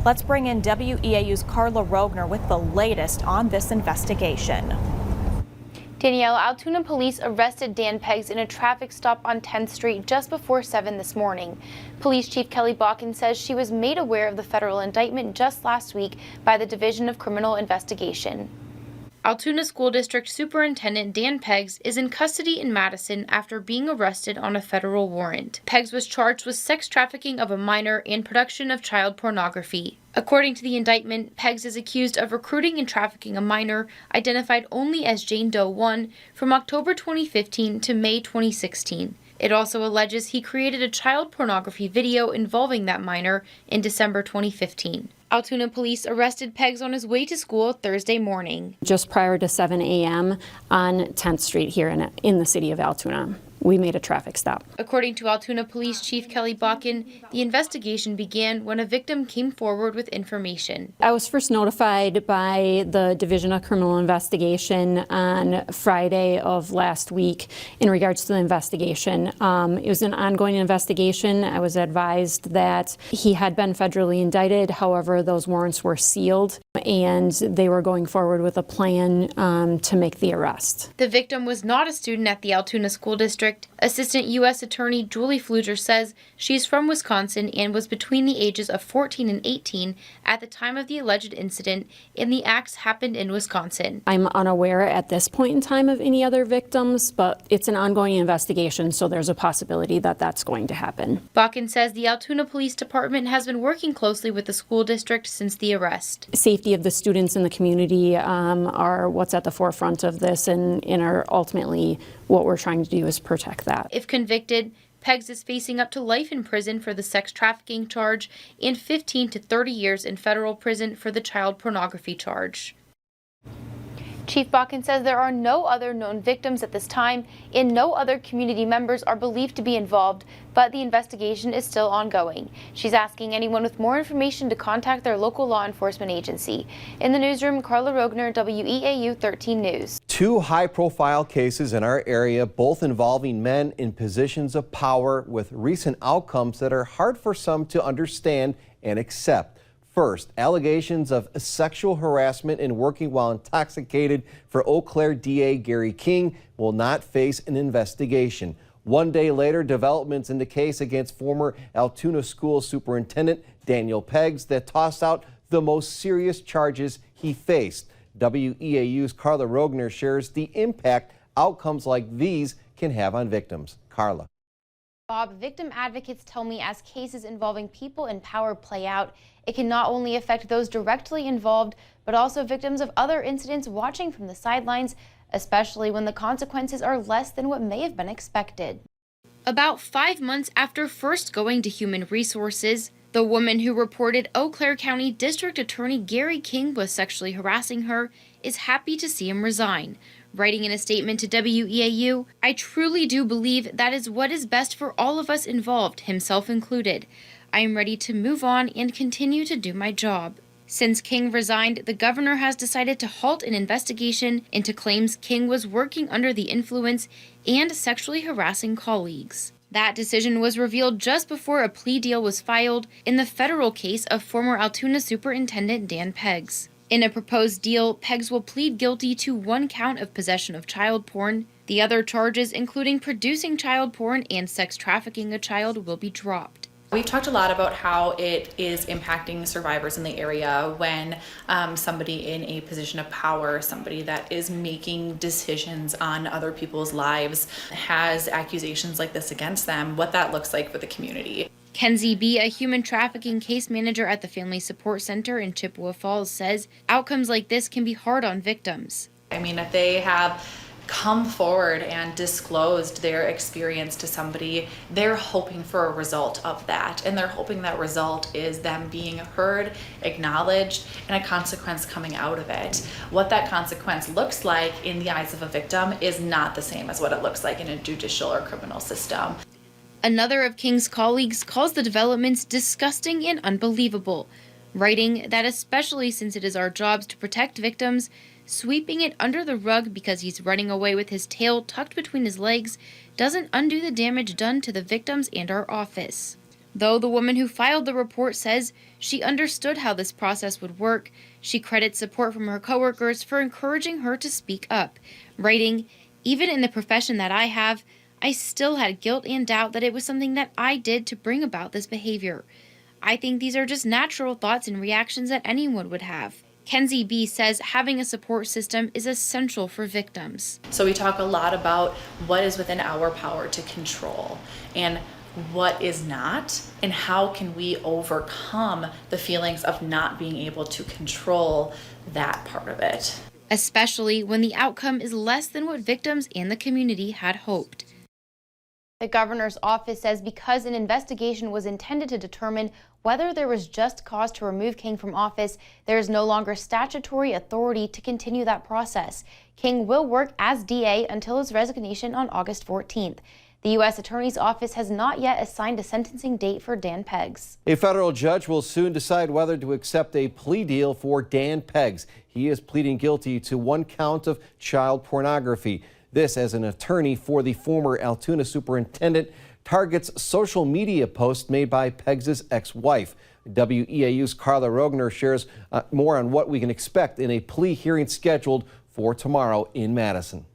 Let's bring in WEAU's Carla Rogner with the latest on this investigation. Danielle, Altoona police arrested Dan Peggs in a traffic stop on 10th Street just before 7 this morning. Police Chief Kelly Bakken says she was made aware of the federal indictment just last week by the Division of Criminal Investigation. Altoona School District Superintendent Dan Peggs is in custody in Madison after being arrested on a federal warrant. Peggs was charged with sex trafficking of a minor and production of child pornography. According to the indictment, Peggs is accused of recruiting and trafficking a minor, identified only as Jane Doe 1, from October 2015 to May 2016. It also alleges he created a child pornography video involving that minor in December 2015. Altoona police arrested Peggs on his way to school Thursday morning. Just prior to 7 a.m. on 10th Street here in the city of Altoona. We made a traffic stop. According to Altoona Police Chief Kelly Bakken, the investigation began when a victim came forward with information. I was first notified by the Division of Criminal Investigation on Friday of last week in regards to the investigation. It was an ongoing investigation. I was advised that he had been federally indicted. However, those warrants were sealed and they were going forward with a plan to make the arrest. The victim was not a student at the Altoona School District. Assistant U.S. Attorney Julie Fluger says she's from Wisconsin and was between the ages of 14 and 18 at the time of the alleged incident, and the acts happened in Wisconsin. I'm unaware at this point in time of any other victims, but it's an ongoing investigation, so there's a possibility that that's going to happen. Bakken says the Altoona Police Department has been working closely with the school district since the arrest. Safety of the students in the community are what's at the forefront of this and are ultimately what we're trying to do is protect that. If convicted, Peggs is facing up to life in prison for the sex trafficking charge and 15 to 30 years in federal prison for the child pornography charge. Chief Bakken says there are no other known victims at this time and no other community members are believed to be involved, but the investigation is still ongoing. She's asking anyone with more information to contact their local law enforcement agency. In the newsroom, Carla Rogner, WEAU 13 News. Two high-profile cases in our area, both involving men in positions of power with recent outcomes that are hard for some to understand and accept. First, allegations of sexual harassment and working while intoxicated for Eau Claire DA Gary King will not face an investigation. One day later, developments in the case against former Altoona School Superintendent Daniel Peggs that tossed out the most serious charges he faced. WEAU's Carla Rogner shares the impact outcomes like these can have on victims. Carla. Bob, victim advocates tell me as cases involving people in power play out, it can not only affect those directly involved, but also victims of other incidents watching from the sidelines, especially when the consequences are less than what may have been expected. About 5 months after first going to Human Resources, the woman who reported Eau Claire County District Attorney Gary King was sexually harassing her is happy to see him resign. Writing in a statement to WEAU, "I truly do believe that is what is best for all of us involved, himself included. I am ready to move on and continue to do my job." Since King resigned, the governor has decided to halt an investigation into claims King was working under the influence and sexually harassing colleagues. That decision was revealed just before a plea deal was filed in the federal case of former Altoona Superintendent Dan Peggs. In a proposed deal, Peggs will plead guilty to 1 count of possession of child porn. The other charges, including producing child porn and sex trafficking a child, will be dropped. We've talked a lot about how it is impacting survivors in the area when somebody in a position of power, somebody that is making decisions on other people's lives, has accusations like this against them, what that looks like for the community. Kenzie B., a human trafficking case manager at the Family Support Center in Chippewa Falls, says outcomes like this can be hard on victims. I mean, if they have come forward and disclosed their experience to somebody, they're hoping for a result of that. And they're hoping that result is them being heard, acknowledged, and a consequence coming out of it. What that consequence looks like in the eyes of a victim is not the same as what it looks like in a judicial or criminal system. Another of King's colleagues calls the developments disgusting and unbelievable, writing that especially since it is our jobs to protect victims, sweeping it under the rug because he's running away with his tail tucked between his legs doesn't undo the damage done to the victims and our office. Though the woman who filed the report says she understood how this process would work, she credits support from her coworkers for encouraging her to speak up, writing, "Even in the profession that I have, I still had guilt and doubt that it was something that I did to bring about this behavior. I think these are just natural thoughts and reactions that anyone would have." Kenzie B. says having a support system is essential for victims. So we talk a lot about what is within our power to control and what is not, and how can we overcome the feelings of not being able to control that part of it. Especially when the outcome is less than what victims and the community had hoped. The governor's office says because an investigation was intended to determine whether there was just cause to remove King from office, there is no longer statutory authority to continue that process. King will work as DA until his resignation on August 14th. The U.S. Attorney's Office has not yet assigned a sentencing date for Dan Peggs. A federal judge will soon decide whether to accept a plea deal for Dan Peggs. He is pleading guilty to 1 count of child pornography. This, as an attorney for the former Altoona superintendent, targets social media posts made by Peggs' ex-wife. WEAU's Carla Rogner shares more on what we can expect in a plea hearing scheduled for tomorrow in Madison.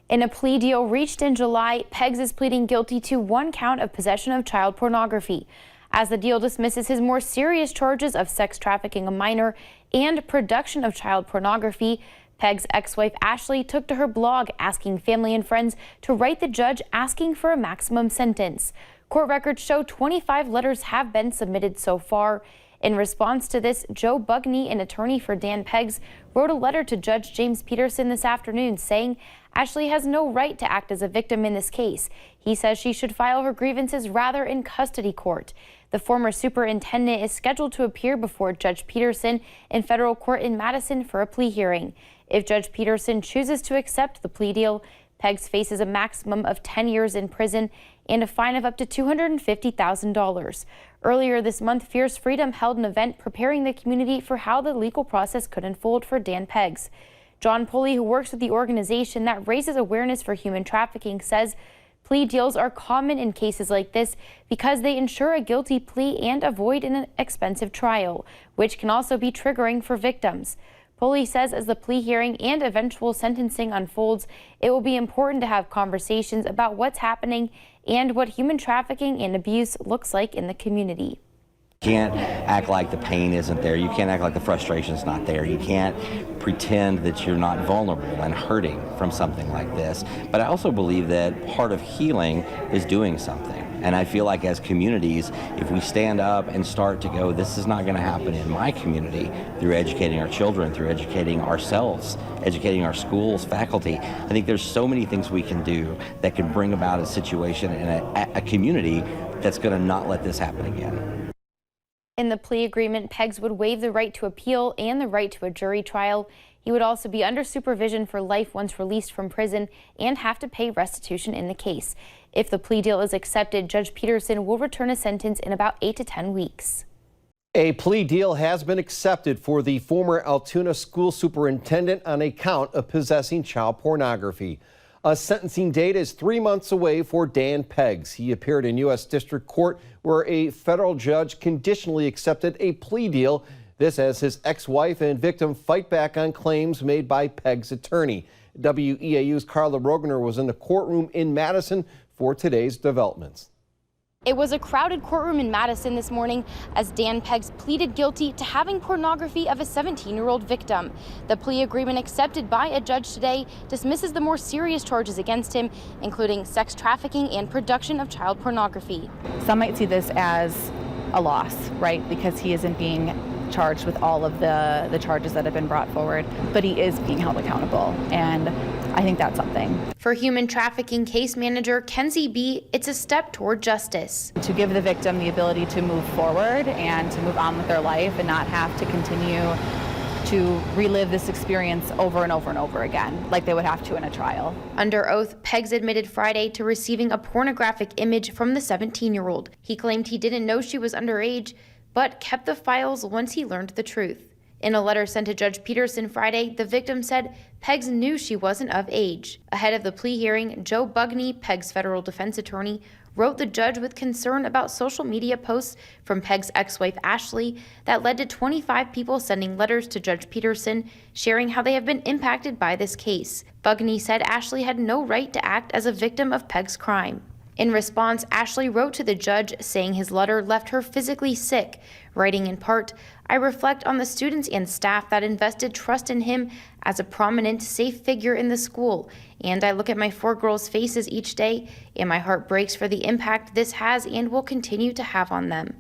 In a plea deal reached in July, Peggs is pleading guilty to 1 count of possession of child pornography. As the deal dismisses his more serious charges of sex trafficking a minor and production of child pornography, Peggs' ex-wife Ashley took to her blog asking family and friends to write the judge asking for a maximum sentence. Court records show 25 letters have been submitted so far. In response to this, Joe Bugney, an attorney for Dan Peggs, wrote a letter to Judge James Peterson this afternoon saying Ashley has no right to act as a victim in this case. He says she should file her grievances rather in custody court. The former superintendent is scheduled to appear before Judge Peterson in federal court in Madison for a plea hearing. If Judge Peterson chooses to accept the plea deal, Peggs faces a maximum of 10 years in prison and a fine of up to $250,000. Earlier this month, Fierce Freedom held an event preparing the community for how the legal process could unfold for Dan Peggs. John Pulley, who works with the organization that raises awareness for human trafficking, says plea deals are common in cases like this because they ensure a guilty plea and avoid an expensive trial, which can also be triggering for victims. Pulley says as the plea hearing and eventual sentencing unfolds, it will be important to have conversations about what's happening and what human trafficking and abuse looks like in the community. You can't act like the pain isn't there. You can't act like the frustration's not there. You can't pretend that you're not vulnerable and hurting from something like this. But I also believe that part of healing is doing something. And I feel like as communities, if we stand up and start to go, this is not going to happen in my community, through educating our children, through educating ourselves, educating our schools, faculty, I think there's so many things we can do that can bring about a situation in a community that's going to not let this happen again. In the plea agreement, Peggs would waive the right to appeal and the right to a jury trial. He would also be under supervision for life once released from prison and have to pay restitution in the case. If the plea deal is accepted, Judge Peterson will return a sentence in about 8 to 10 weeks. A plea deal has been accepted for the former Altoona school superintendent on a count of possessing child pornography. A sentencing date is 3 months away for Dan Peggs. He appeared in U.S. District Court where a federal judge conditionally accepted a plea deal. This as his ex-wife and victim fight back on claims made by Peggs' attorney. WEAU's Carla Rogner was in the courtroom in Madison for today's developments. It was a crowded courtroom in Madison this morning as Dan Peggs pleaded guilty to having pornography of a 17-year-old victim. The plea agreement accepted by a judge today dismisses the more serious charges against him, including sex trafficking and production of child pornography. Some might see this as a loss, right? Because he isn't being charged with all of the charges that have been brought forward, but he is being held accountable, and I think that's something. For human trafficking case manager Kenzie B., it's a step toward justice. To give the victim the ability to move forward and to move on with their life and not have to continue to relive this experience over and over and over again, like they would have to in a trial. Under oath, Peggs admitted Friday to receiving a pornographic image from the 17-year-old. He claimed he didn't know she was underage, but kept the files once he learned the truth. In a letter sent to Judge Peterson Friday, the victim said Peggs knew she wasn't of age. Ahead of the plea hearing, Joe Bugney, Peggs' federal defense attorney, wrote the judge with concern about social media posts from Peg's ex-wife Ashley that led to 25 people sending letters to Judge Peterson sharing how they have been impacted by this case. Bugney said Ashley had no right to act as a victim of Peg's crime. In response, Ashley wrote to the judge saying his letter left her physically sick, writing in part, "I reflect on the students and staff that invested trust in him as a prominent, safe figure in the school, and I look at my 4 girls' faces each day, and my heart breaks for the impact this has and will continue to have on them."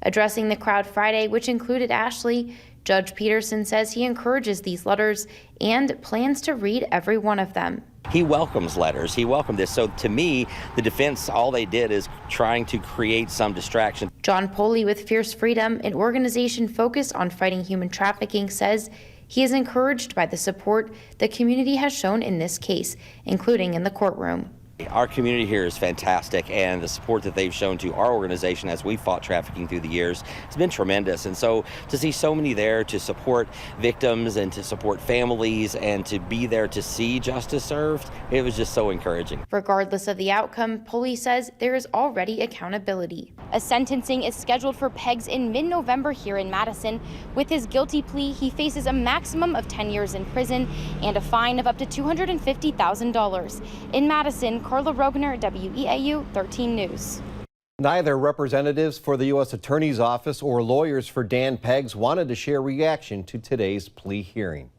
Addressing the crowd Friday, which included Ashley, Judge Peterson says he encourages these letters and plans to read every one of them. He welcomes letters. He welcomed this. So to me, the defense, all they did is trying to create some distraction. John Poley with Fierce Freedom, an organization focused on fighting human trafficking, says he is encouraged by the support the community has shown in this case, including in the courtroom. Our community here is fantastic, and the support that they've shown to our organization as we fought trafficking through the years has been tremendous. And so to see so many there to support victims and to support families and to be there to see justice served, it was just so encouraging. Regardless of the outcome, Poley says there is already accountability. A sentencing is scheduled for Peggs in mid-November here in Madison. With his guilty plea, he faces a maximum of 10 years in prison and a fine of up to $250,000. In Madison, Carla Rogner, WEAU 13 News. Neither representatives for the U.S. Attorney's Office or lawyers for Dan Peggs wanted to share reaction to today's plea hearing.